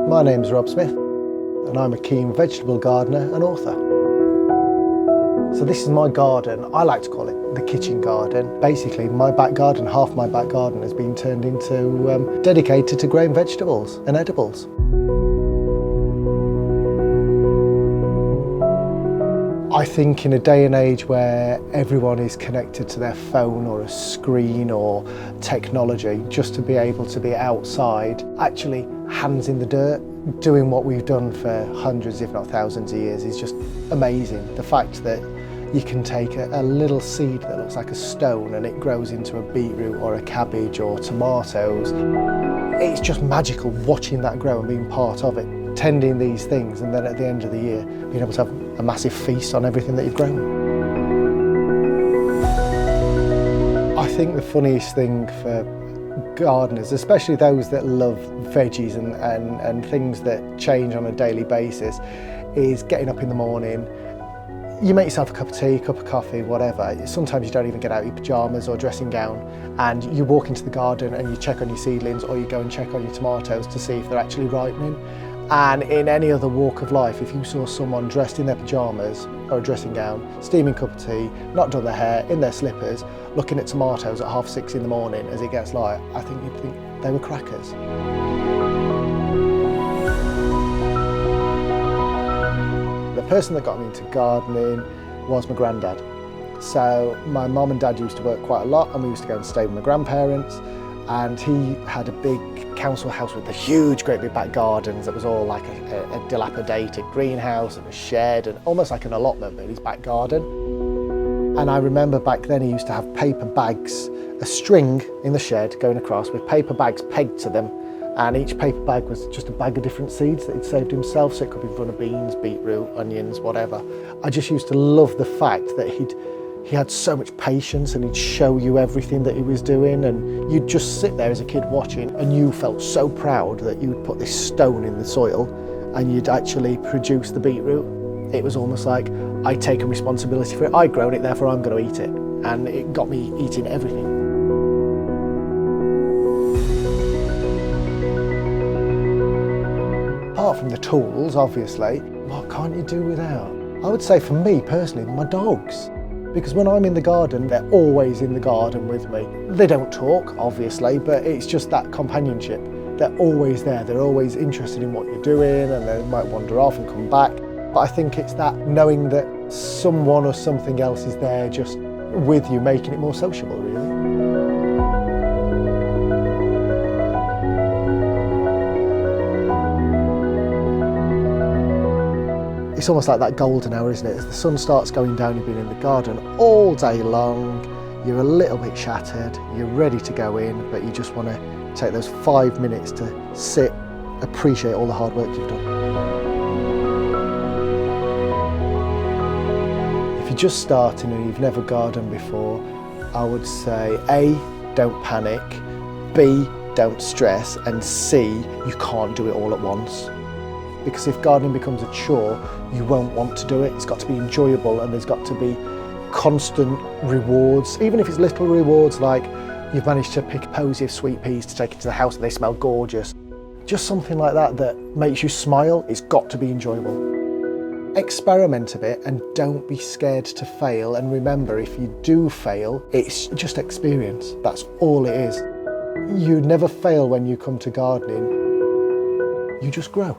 My name's Rob Smith and I'm a keen vegetable gardener and author. So this is my garden. I like to call it the kitchen garden. Basically my back garden, half my back garden has been turned into dedicated to growing vegetables and edibles. I think in a day and age where everyone is connected to their phone or a screen or technology, just to be able to be outside, actually hands in the dirt, doing what we've done for hundreds if not thousands of years is just amazing. The fact that you can take a little seed that looks like a stone and it grows into a beetroot or a cabbage or tomatoes. It's just magical watching that grow and being part of it, tending these things, and then at the end of the year being able to have a massive feast on everything that you've grown. I think the funniest thing for gardeners, especially those that love veggies and things that change on a daily basis, is getting up in the morning. You make yourself a cup of tea, a cup of coffee, whatever. Sometimes you don't even get out of your pyjamas or dressing gown, and you walk into the garden and you check on your seedlings, or you go and check on your tomatoes to see if they're actually ripening. And in any other walk of life, if you saw someone dressed in their pyjamas or a dressing gown, steaming cup of tea, not done their hair, in their slippers, looking at tomatoes at 6:30 in the morning as it gets light, I think you'd think they were crackers. The person that got me into gardening was my granddad. So my mum and dad used to work quite a lot and we used to go and stay with my grandparents, and he had a big council house with the huge great big back gardens that was all like a dilapidated greenhouse and a shed and almost like an allotment, but his back garden. And I remember back then he used to have paper bags, a string in the shed going across with paper bags pegged to them, and each paper bag was just a bag of different seeds that he'd saved himself, so it could be runner beans, beetroot, onions, whatever. I just used to love the fact that he had so much patience and he'd show you everything that he was doing, and you'd just sit there as a kid watching and you felt so proud that you'd put this stone in the soil and you'd actually produce the beetroot. It was almost like, I'd taken responsibility for it, I'd grown it, therefore I'm going to eat it. And it got me eating everything. Apart from the tools, obviously, what can't you do without? I would say for me personally, my dogs. Because when I'm in the garden, they're always in the garden with me. They don't talk, obviously, but it's just that companionship. They're always there, they're always interested in what you're doing, and they might wander off and come back. But I think it's that knowing that someone or something else is there just with you, making it more sociable, really. It's almost like that golden hour, isn't it? As the sun starts going down, you've been in the garden all day long, you're a little bit shattered, you're ready to go in, but you just want to take those 5 minutes to sit, appreciate all the hard work you've done. If you're just starting and you've never gardened before, I would say A, don't panic, B, don't stress, and C, you can't do it all at once. Because if gardening becomes a chore, you won't want to do it. It's got to be enjoyable, and there's got to be constant rewards. Even if it's little rewards like you've managed to pick a posy of sweet peas to take into the house and they smell gorgeous. Just something like that that makes you smile, it's got to be enjoyable. Experiment a bit and don't be scared to fail, and remember, if you do fail, it's just experience. That's all it is. You never fail when you come to gardening. You just grow.